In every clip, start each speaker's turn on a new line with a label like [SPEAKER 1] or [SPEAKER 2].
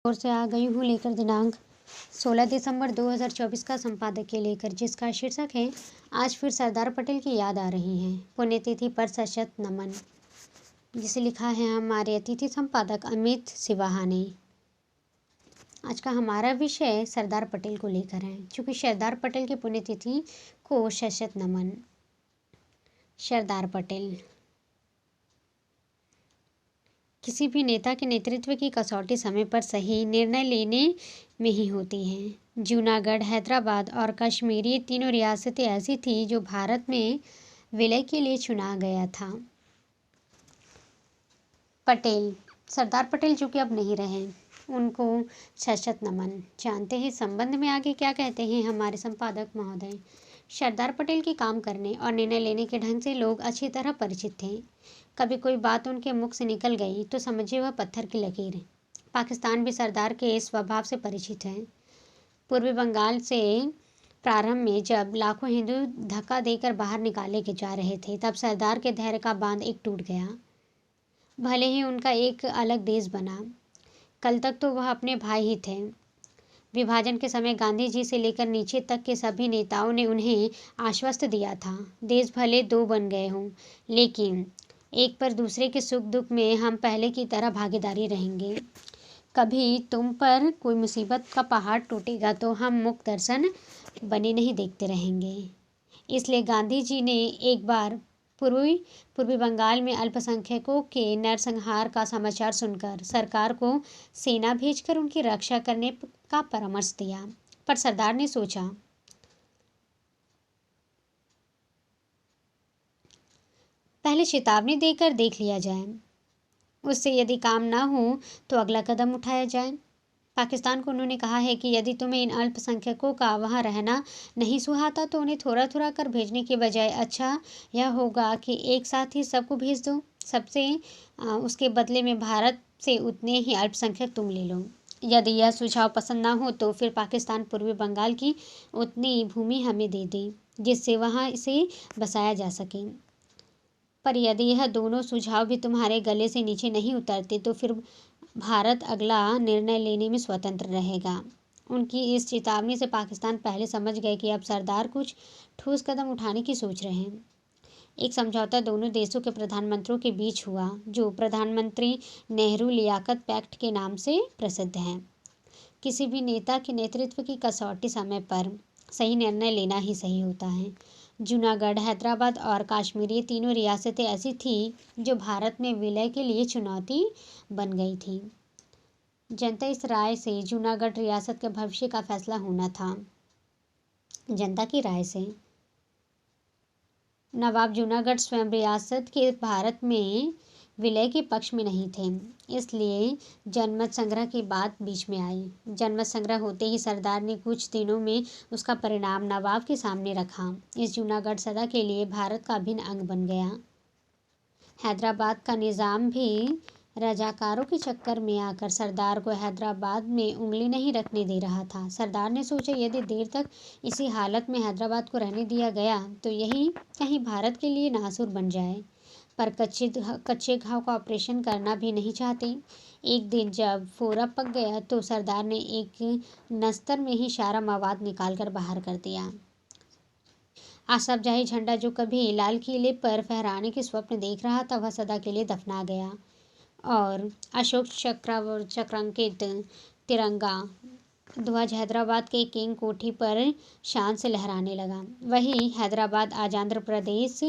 [SPEAKER 1] और से आ गई हूँ लेकर दिनांक 16 दिसंबर 2024 का संपादकीय लेकर, जिसका शीर्षक है आज फिर सरदार पटेल की याद आ रही है, पुण्यतिथि पर सशत नमन, जिसे लिखा है हमारे अतिथि संपादक अमित सिवाहा ने। आज का हमारा विषय सरदार पटेल को लेकर है, क्योंकि सरदार पटेल की पुण्यतिथि को सशत नमन। सरदार पटेल किसी भी नेता के नेतृत्व की कसौटी समय पर सही निर्णय लेने में ही होती है। जूनागढ़, हैदराबाद और कश्मीर, ये तीनों रियासतें ऐसी थी जो भारत में विलय के लिए चुना गया था। पटेल, सरदार पटेल जो कि अब नहीं रहे, उनको सशत नमन। जानते हैं संबंध में आगे क्या कहते हैं हमारे संपादक महोदय। सरदार पटेल के काम करने और निर्णय लेने के ढंग से लोग अच्छी तरह परिचित थे। कभी कोई बात उनके मुख से निकल गई तो समझिए वह पत्थर की लकीर है। पाकिस्तान भी सरदार के स्वभाव से परिचित है। पूर्वी बंगाल से प्रारंभ में जब लाखों हिंदू धक्का देकर बाहर निकाले के जा रहे थे, तब सरदार के धैर्य का बांध एक टूट गया। भले ही उनका एक अलग देश बना, कल तक तो वह अपने भाई ही थे। विभाजन के समय गांधी जी से लेकर नीचे तक के सभी नेताओं ने उन्हें आश्वस्त दिया था, देश भले दो बन गए हों, लेकिन एक पर दूसरे के सुख दुख में हम पहले की तरह भागीदारी रहेंगे। कभी तुम पर कोई मुसीबत का पहाड़ टूटेगा तो हम मुख दर्शन बने नहीं देखते रहेंगे। इसलिए गांधी जी ने एक बार पूर्वी बंगाल में अल्पसंख्यकों के नरसंहार का समाचार सुनकर सरकार को सेना भेजकर उनकी रक्षा करने का परामर्श दिया। पर सरदार ने सोचा, पहले चेतावनी देकर देख लिया जाए, उससे यदि काम ना हो तो अगला कदम उठाया जाए। पाकिस्तान को उन्होंने कहा है कि यदि तुम्हें इन अल्पसंख्यकों का वहाँ रहना नहीं सुहाता तो उन्हें थोड़ा थोड़ा कर भेजने के बजाय अच्छा यह होगा कि एक साथ ही सबको भेज दो। उसके बदले में भारत से उतने ही अल्पसंख्यक तुम ले लो। यदि यह सुझाव पसंद ना हो तो फिर पाकिस्तान पूर्वी बंगाल की उतनी भूमि हमें दे दे जिससे वहाँ इसे बसाया जा सके। पर यदि यह दोनों सुझाव भी तुम्हारे गले से नीचे नहीं उतरते तो फिर भारत अगला निर्णय लेने में स्वतंत्र रहेगा। उनकी इस चेतावनी से पाकिस्तान पहले समझ गए कि अब सरदार कुछ ठोस कदम उठाने की सोच रहे हैं। एक समझौता दोनों देशों के प्रधानमंत्रियों के बीच हुआ, जो प्रधानमंत्री नेहरू लियाकत पैक्ट के नाम से प्रसिद्ध है। किसी भी नेता के नेतृत्व की कसौटी समय पर सही निर्णय लेना ही सही होता है। जूनागढ़, हैदराबाद और कश्मीर, ये तीनों रियासतें ऐसी थी जो भारत में विलय के लिए चुनौती बन गई थी। जनता इस राय से जूनागढ़ रियासत के भविष्य का फैसला होना था। जनता की राय से नवाब जूनागढ़ स्वयं रियासत के भारत में विलय के पक्ष में नहीं थे, इसलिए जनमत संग्रह की बात बीच में आई। जनमत संग्रह होते ही सरदार ने कुछ दिनों में उसका परिणाम नवाब के सामने रखा। इस जूनागढ़ सदा के लिए भारत का अभिन्न अंग बन गया। हैदराबाद का निज़ाम भी रजाकारों के चक्कर में आकर सरदार को हैदराबाद में उंगली नहीं रखने दे रहा था। सरदार ने सोचा, यदि देर तक इसी हालत में हैदराबाद को रहने दिया गया तो यही कहीं भारत के लिए नासूर बन जाए। पर कच्चे घाव का ऑपरेशन करना भी नहीं चाहते। एक दिन जब फोरा पक गया तो सरदार ने एक नस्तर में ही सारा मवाद निकालकर बाहर कर दिया। आसफजाही झंडा जो कभी लाल किले पर फहराने के स्वप्न देख रहा था, वह सदा के लिए दफना गया और अशोक चक्रांकित तिरंगा ध्वज हैदराबाद के किंग कोठी पर शान से लहराने लगा। वही हैदराबाद आज आंध्र प्रदेश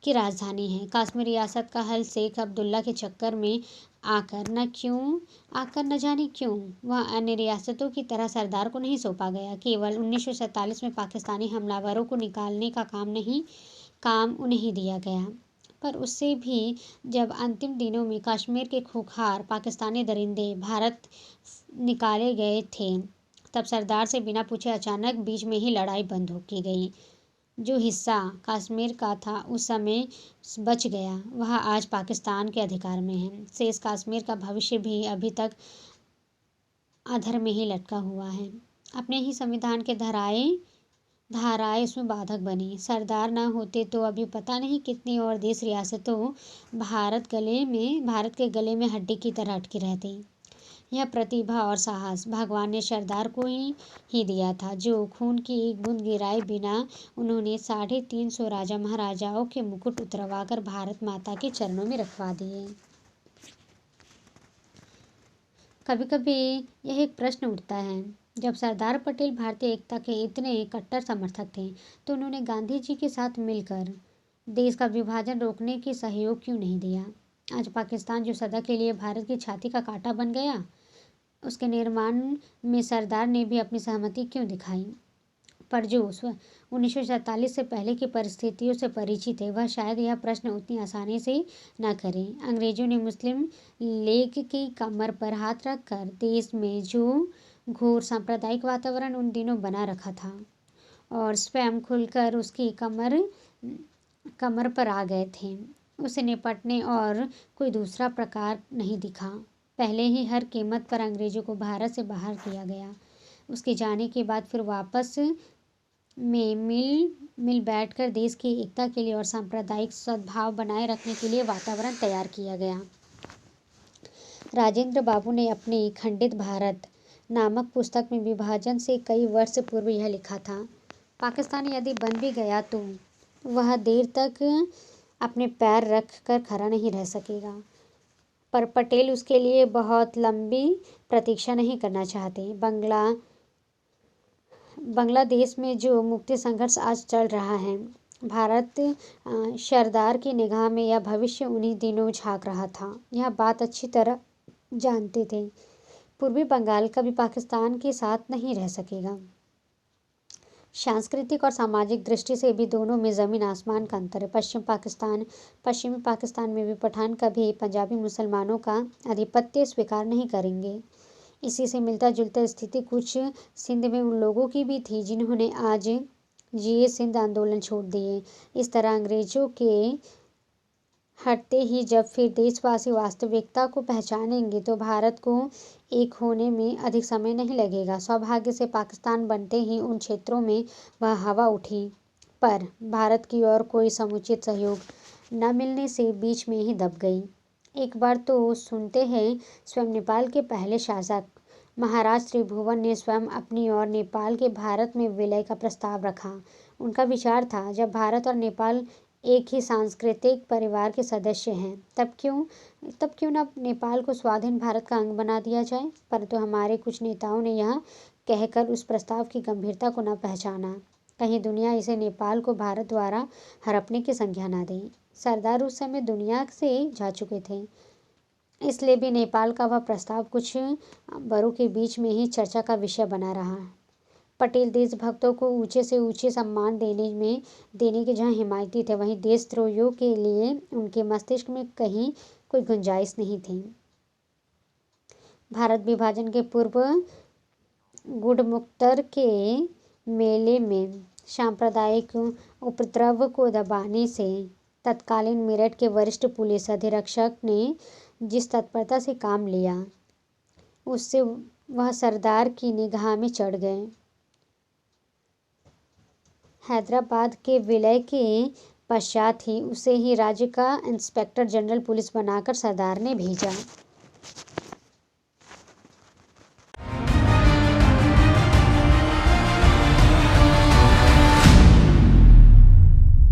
[SPEAKER 1] की राजधानी है। कश्मीर रियासत का हल शेख अब्दुल्ला के चक्कर में आकर न जाने क्यों वह अन्य रियासतों की तरह सरदार को नहीं सौंपा गया। केवल 1947 में पाकिस्तानी हमलावरों को निकालने का काम उन्हें दिया गया। पर उससे भी जब अंतिम दिनों में कश्मीर के खूंखार पाकिस्तानी दरिंदे भारत निकाले गए थे, तब सरदार से बिना पूछे अचानक बीच में ही लड़ाई बंद की गई। जो हिस्सा कश्मीर का था उस समय बच गया, वह आज पाकिस्तान के अधिकार में है। शेष कश्मीर का भविष्य भी अभी तक अधर में ही लटका हुआ है। अपने ही संविधान के धाराएं उसमें बाधक बनी। सरदार न होते तो अभी पता नहीं कितनी और देश रियासतों भारत के गले में हड्डी की तरह अटकी रहती। यह प्रतिभा और साहस भगवान ने सरदार को ही दिया था, जो खून की एक बूंद गिराए बिना उन्होंने 350 राजा महाराजाओं के मुकुट उतरवाकर भारत माता के चरणों में रखवा दिए। कभी कभी यह एक प्रश्न उठता है, जब सरदार पटेल भारतीय एकता के इतने कट्टर समर्थक थे तो उन्होंने गांधी जी के साथ मिलकर देश का विभाजन रोकने के सहयोग क्यों नहीं दिया। आज पाकिस्तान जो सदा के लिए भारत की छाती का कांटा बन गया, उसके निर्माण में सरदार ने भी अपनी सहमति क्यों दिखाई। पर जो 1947 से पहले की परिस्थितियों से परिचित है, वह शायद यह प्रश्न उतनी आसानी से न करे। अंग्रेजों ने मुस्लिम लीग की कमर पर हाथ रखकर देश में जो घोर सांप्रदायिक वातावरण उन दिनों बना रखा था और स्वयं खुलकर उसकी कमर पर आ गए थे, उसे निपटने और कोई दूसरा प्रकार नहीं दिखा। पहले ही हर कीमत पर अंग्रेजों को भारत से बाहर किया गया। उसके जाने के बाद फिर वापस में मिल बैठकर देश की एकता के लिए और सांप्रदायिक सद्भाव बनाए रखने के लिए वातावरण तैयार किया गया। राजेंद्र बाबू ने अपनी खंडित भारत नामक पुस्तक में विभाजन से कई वर्ष पूर्व यह लिखा था, पाकिस्तान यदि बन भी गया तो वह देर तक अपने पैर रख कर खड़ा नहीं रह सकेगा। पर पटेल उसके लिए बहुत लंबी प्रतीक्षा नहीं करना चाहते। बांग्लादेश में जो मुक्ति संघर्ष आज चल रहा है, भारत सरदार की निगाह में यह भविष्य उन्हीं दिनों झांक रहा था। यह बात अच्छी तरह जानते थे। पूर्वी बंगाल कभी पाकिस्तान के साथ नहीं रह सकेगा। सांस्कृतिक और सामाजिक दृष्टि से भी दोनों में ज़मीन आसमान का अंतर है। पश्चिमी पाकिस्तान में भी पठान कभी पंजाबी मुसलमानों का आधिपत्य स्वीकार नहीं करेंगे। इसी से मिलता जुलता स्थिति कुछ सिंध में उन लोगों की भी थी जिन्होंने आज ये सिंध आंदोलन छोड़ दिए। इस तरह अंग्रेजों के हटते ही जब फिर देशवासी वास्तविकता को पहचानेंगे तो भारत को एक होने में अधिक समय नहीं लगेगा। सौभाग्य से पाकिस्तान बनते ही उन क्षेत्रों में वह हवा उठी, पर भारत की ओर कोई समुचित सहयोग न मिलने से बीच में ही दब गई। एक बार तो सुनते हैं, स्वयं नेपाल के पहले शासक महाराज त्रिभुवन ने स्वयं अपनी और नेपाल के भारत में विलय का प्रस्ताव रखा। उनका विचार था, जब भारत और नेपाल एक ही सांस्कृतिक परिवार के सदस्य हैं, तब क्यों न नेपाल को स्वाधीन भारत का अंग बना दिया जाए। परंतु हमारे कुछ नेताओं ने यह कहकर उस प्रस्ताव की गंभीरता को न पहचाना। कहीं दुनिया इसे नेपाल को भारत द्वारा हड़पने की संज्ञा न दे। सरदार उस समय दुनिया से जा चुके थे, इसलिए भी नेपाल का वह प्रस्ताव कुछ बड़ों के बीच में ही चर्चा का विषय बना रहा। पटेल देशभक्तों को ऊंचे से ऊंचे सम्मान देने के जहाँ हिमायती थे, वहीं देशद्रोहियों के लिए उनके मस्तिष्क में कहीं कोई गुंजाइश नहीं थी। भारत विभाजन के पूर्व गुडमुक्तर के मेले में सांप्रदायिक उपद्रव को दबाने से तत्कालीन मेरठ के वरिष्ठ पुलिस अधीक्षक ने जिस तत्परता से काम लिया, उससे वह सरदार की निगाह में चढ़ गए। हैदराबाद के विलय के पश्चात ही उसे ही राज्य का इंस्पेक्टर जनरल पुलिस बनाकर सरदार ने भेजा।